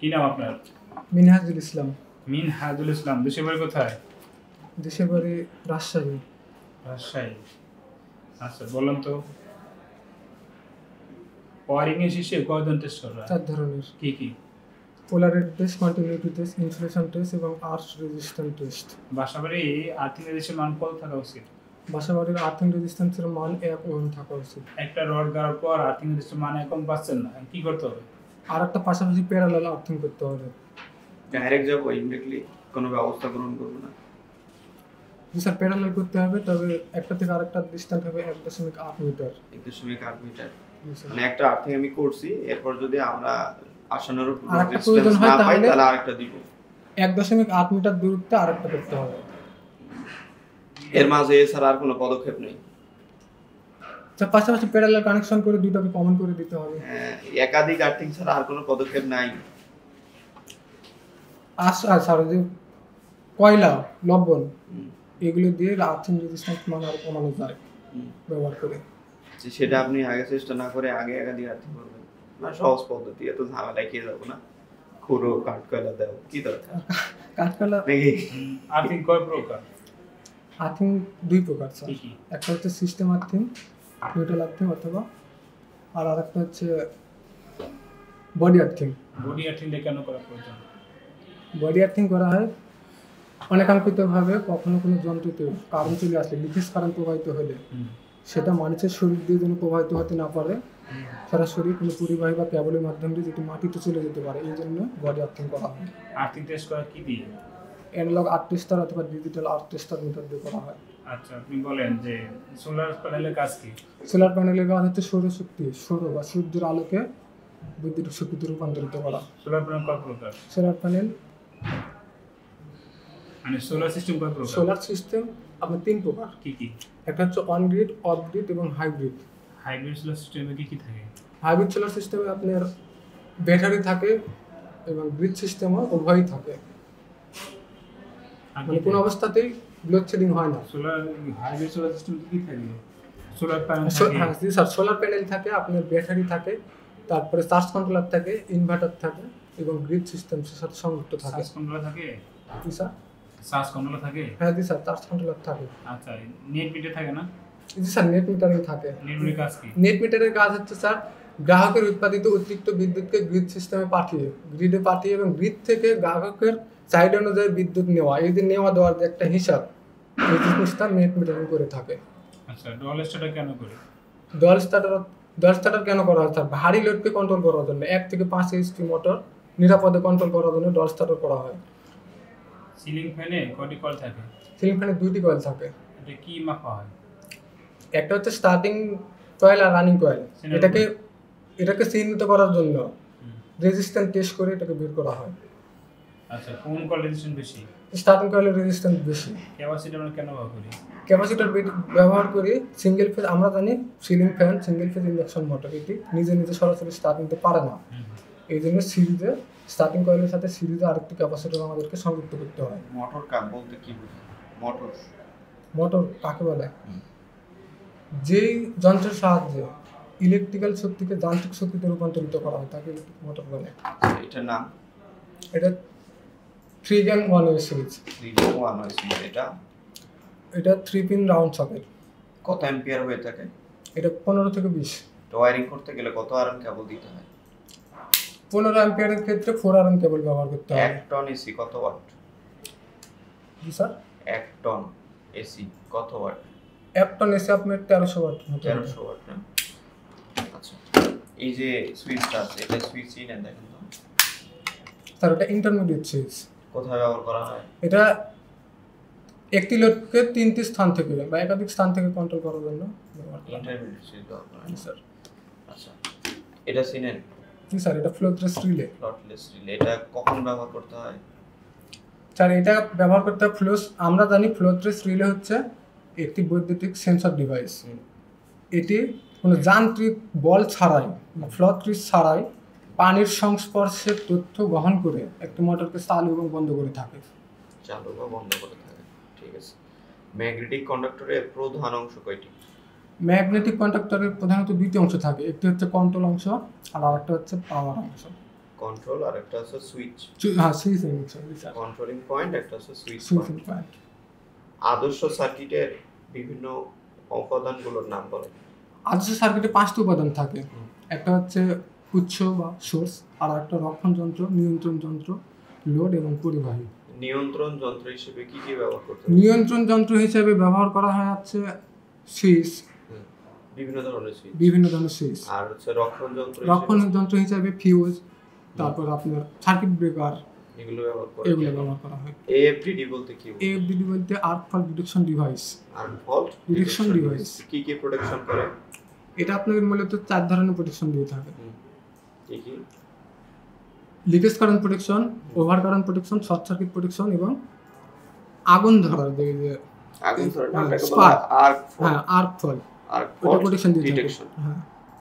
কি নাম আপনার? মিনহাজুল ইসলাম। মিনহাজুল ইসলাম। দেশের বাড়ি কোথায়? দেশের বাড়ি রাজশাহী। রাজশাহী। আচ্ছা বললাম তো, ওয়ারিং এর শেষে কয়জন টেস্ট করা? 4 ধরনের। কি কি? Polarity test, continuity test, insulation test এবং আর্চ রেজিস্ট্যান্স টেস্ট। বাসাবাড়ি আর্থিং রেজিস্ট্যান্স মান কত থাকা উচিত? বাসাবাড়ির আর্থিং রেজিস্ট্যান্সের মান 1 ওহম থাকা উচিত। একটা রড গাড়ার পর আর্থিং রেজিস্ট্যান্স মান এখন পাচ্ছেন না, কি করতে হবে? আর একটা পাশাপাশি প্যারালাল আর্থিং করতে হবে। ডাইরেক্ট যাবো ইমিডিয়েটলি, কোনো ব্যবস্থা গ্রহণ করবো না? জি স্যার, প্যারালাল করতে হবে, তবে একটা থেকে আরেকটা ডিসট্যান্স হবে 1.8 মিটার। 1.8 মিটার। জি স্যার। মানে একটা আর্থিং আমি করছি, এরপর যদি আমরা আসানোর আরেকটা প্রয়োজন হয় তাহলে আরেকটা দিব। 1.8 মিটার দূরত্বে আরেকটা করতে হবে। এর মাঝে এছাড়া আর কোনো পদক্ষেপ নেই? স্যার পাশাপাশি প্যারালাল কানেকশন করে দুটোকে কমন করে দিতে হবে। একাধিক আর্থিং ছাড়া আর কোনো পদক্ষেপ নাই? স্যার যে কয়লা, লবণ এগুলো দিয়ে আর্থিং রেজিস্ট্যান্স মান আর কমানো যায় ব্যবহার করে। সেটা আপনি আগে চেষ্টা না করে আগে একাধিক আর্থিং করবেন না? সহজ পদ্ধতি, এত ঝামেলায় খেয়ে যাবো না। খুঁড়ো, কাঠ কয়লা দাও, কি দরকার? কাঠকয়লা আর্থিং কয় প্রকার? আর্থিং 2 প্রকার স্যার। কি কি? একটা হচ্ছে সিস্টেম আর্থিং, নিউট্রাল আর্থিং অথবা আর আরেকটা হচ্ছে বডি আর্থিং। বডি আর্থিংটা কেন করা প্রয়োজন? বডি আর্থিং করা হয় অনাকাঙ্ক্ষিতভাবে কখনো কোনো যন্ত্রতে কারেন্ট চলে আসলে, লিকেজ কারেন্ট প্রবাহিত হলে সেটা মানুষের শরীর দিয়ে যেন প্রবাহিত হতে না পারে, সরাসরি কোনো পরিবাহী বা কেবলের মাধ্যমে দিয়ে যেটি মাটিতে চলে যেতে পারে, এই জন্য বডি আর্থিং করা হয়। আর্থিং টেস্ট করা কি দিয়ে? অ্যানালগ আর্থ টেস্টার অথবা ডিজিটাল আর্থ টেস্টার মিটার দিয়ে করা হয়। আচ্ছা আপনি বলেন যে সোলার প্যানেলের কাজ কি? সোলার প্যানেলের কাজ হচ্ছে সৌরশক্তি, সৌর বা সূর্যের আলোকে বৈদ্যুতিক শক্তিতে রূপান্তরিত করা। সোলার প্যানেল কয় প্রকার? সোলার প্যানেল মানে সোলার সিস্টেম কয় প্রকার? সোলার সিস্টেম আপনার 3 প্রকার। কি কি? একটা হচ্ছে অন গ্রিড, অফ গ্রিড এবং হাইব্রিড। হাইব্রিড সোলার সিস্টেমে কি কি থাকে? হাইব্রিড সোলার সিস্টেমে আপনার ব্যাটারি থাকে এবং গ্রিড সিস্টেমও উভয়ই থাকে, মানে কোনো অবস্থাতেই লোডশেডিং হয় না। সোলার হাইব্রিড সোলার সিস্টেম কি কি থাকে? সোলার প্যানেল হ্যাঁ জি স্যার, সোলার প্যানেল থাকে, আপনার ব্যাটারি থাকে, তারপরে চার্জ কন্ট্রোলার থাকে, ইনভার্টার থাকে এবং গ্রিড সিস্টেমের সাথে সংযুক্ত থাকে। চার্জ কন্ট্রোলার থাকে? জি স্যার। চার্জ কন্ট্রোলার থাকে? হ্যাঁ জি স্যার, চার্জ কন্ট্রোলার থাকে। আচ্ছা নেট মিটার থাকে না? জি স্যার, নেট মিটারিং থাকে। নেট মিটারের কাজ কি? নেট মিটারের কাজ হচ্ছে স্যার, গ্রাহকের উৎপাদিত অতিরিক্ত বিদ্যুৎকে গ্রিড সিস্টেমে গ্রিডে পাঠিয়ে এবং গ্রিড থেকে গ্রাহকের চাহিদা অনুযায়ী বিদ্যুৎ নেওয়া, এই যে নেওয়া দেওয়ার যে একটা হিসাব, এই জিনিসটা নেট মিটারিং করে থাকে। আচ্ছা ডুয়াল স্টার্টার কেন করে? ডুয়াল স্টার্টার কেন করা হয় স্যার? ভারী লোডকে কন্ট্রোল করার জন্য 1 থেকে 5 এইচপি মোটর নিরাপদে কন্ট্রোল করার জন্য ডুয়াল স্টার্টার করা হয়। সিলিং ফ্যানে কয়টি কয়েল থাকে? সিলিং ফ্যানে 2টি কয়েল থাকে। এটা কি মাপা হয়? একটা হচ্ছে স্টার্টিং কয়েল আর রানিং কয়েল। এটাকে চিহ্নিত করার জন্য রেজিস্ট্যান্স টেস্ট করে এটাকে বের করা হয়। আচ্ছা কোন কয়েল রেজিস্ট্যান্স বেশি? স্টার্টিং কয়েলের রেজিস্ট্যান্স বেশি। ক্যাপাসিটর আমরা কেন ব্যবহার করি? ক্যাপাসিটর ব্যবহার করি সিঙ্গেল ফেজ, আমরা জানি ceiling fan single phase induction motor, এটি নিজে নিজে সরাসরি স্টার্ট নিতে পারে না, এই জন্য সিরিজে স্টার্টিং কয়েলের সাথে সিরিজে আরেকটি ক্যাপাসিটর আমাদেরকে সংযুক্ত করতে হয়। মোটর কাপ বলতে কি বোঝায়? মোটর কাকে বলে? যেই যন্ত্রের সাহায্যে ইলেকট্রিক্যাল শক্তিকে যান্ত্রিক শক্তিতে রূপান্তরিত করা হয় তাকে ইলেকট্রিক মোটর বলে। এটার নাম? এটা 3 gang 1 way series. 3 gang 1 way series. এটা 3 পিন রাউন্ড সকেট। কত অ্যাম্পিয়ার হয়ে থাকে? এটা 15 থেকে 20। ওয়্যারিং করতে গেলে কত আরএম কেবল দিতে হয়? 15 অ্যাম্পিয়ারের ক্ষেত্রে 4 আরএম কেবল ব্যবহার করতে হয়। 1 টন এসি কত ওয়াট? জি স্যার, 1 টন এসি কত ওয়াট? 1 টন এসি আপনার 1300 ওয়াট। 1300 ওয়াট না? আচ্ছা এই যে সুইচটা আছে, এটা সুইচ চিনেন দেখেন তো স্যার, এটা ইন্টারমিডিয়েট সুইচ। কোথায় ব্যবহার করা হয়? এটা একটি লোডকে 3টি স্থান থেকে বা একাধিক স্থান থেকে কন্ট্রোল করার জন্য ব্যবহার করা হয়। ইন্টারমিডিয়েট সুইচ ব্যবহার করা হয় স্যার। আচ্ছা এটা চিনেন? জি স্যার, এটা ফ্লোটলেস রিলে। ফ্লোটলেস রিলে এটা কখন ব্যবহার করতে হয়? স্যার এটা ব্যবহার করতে হয় আমরা জানি ফ্লোটলেস রিলে হচ্ছে একটি বৈদ্যুতিক সেন্সর ডিভাইস। এটি কোনো যান্ত্রিক বল ছাড়াই বা ফ্লো সুইচ ছাড়াই পানির সংস্পর্শে তথ্য বহন করে একটি মোটরকে চালু এবং বন্ধ করে থাকে। চালু বা বন্ধ করে থাকে, ঠিক আছে। ম্যাগনেটিক কন্ডাক্টরের প্রধান অংশ কয়টি? ম্যাগনেটিক কন্ডাক্টরের প্রধানত 2টি অংশ থাকে, একটি হচ্ছে কন্ট্রোল অংশ আর আরেকটা হচ্ছে পাওয়ার অংশ। কন্ট্রোল আর একটা হচ্ছে সুইচ। হ্যাঁ switching, sorry sir, controlling point একটা হচ্ছে সুইচ সুইচিং পয়েন্ট। পয়েন্ট। আদর্শ সার্কিটের বিভিন্ন উপাদানগুলোর নাম বলেন। আদর্শ সার্কিটে 5টি উপাদান থাকে। একটা হচ্ছে উৎস বা সোর্স, আর একটা রক্ষণ যন্ত্র, নিয়ন্ত্রণ যন্ত্র, লোড এবং পরিবাহী। নিয়ন্ত্রণ যন্ত্র হিসেবে কি কি ব্যবহার করতে হবে? নিয়ন্ত্রণ যন্ত্র হিসেবে ব্যবহার করা হয় হচ্ছে সুইচ, বিভিন্ন ধরনের সুইচ। বিভিন্ন ধরনের সুইচ। আর হচ্ছে রক্ষণ যন্ত্র রক্ষণ যন্ত্র হিসেবে ফিউজ, তারপর আপনার সার্কিট ব্রেকার, এগুলো ব্যবহার করে। এগুলো ব্যবহার করা হয়। এএফডিডি বলতে কি? এএফডিডি বলতে arc fault detection device. Arc fault detection device কি কি প্রোটেকশন করে? এটা আপনাকে মূলত 4 ধরনের প্রোটেকশন দিয়ে থাকে। কি কি? Leakage current protection, over current protection, short circuit protection এবং আগুন ধরার যে আগুন ধরার হ্যাঁ, নামটাকে বলা spark। Arc fault. হ্যাঁ আর্ক ফল্ট, আর্ক ওটা ফল্ট প্রোটেকশন দিয়ে থাকে। ডিটেকশন। হ্যাঁ